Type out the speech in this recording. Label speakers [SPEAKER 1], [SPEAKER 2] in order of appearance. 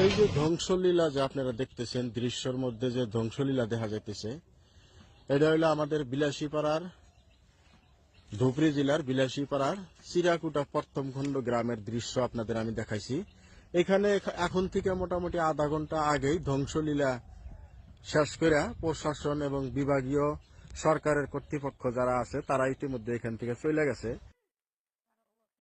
[SPEAKER 1] এই যে ধ্বংসলীলা যে আপনারা দেখতেছেন দৃশ্যের মধ্যে যে ধ্বংসলীলা দেখা যাইতেছে, এটা হইলো আমাদের বিলাসীপাড়ার ধুবড়ী জেলার বিলাসীপাড়ার চিরাকুটা প্রথম খণ্ড গ্রামের দৃশ্য আপনাদের আমি দেখাইছি। এখানে এখন থেকে মোটামুটি আধা ঘন্টা আগেই ধ্বংসলীলা শেষ করে প্রশাসন এবং বিভাগীয় সরকারের কর্তৃপক্ষ যারা আছে তারা ইতিমধ্যে এখান থেকে চলে গেছে।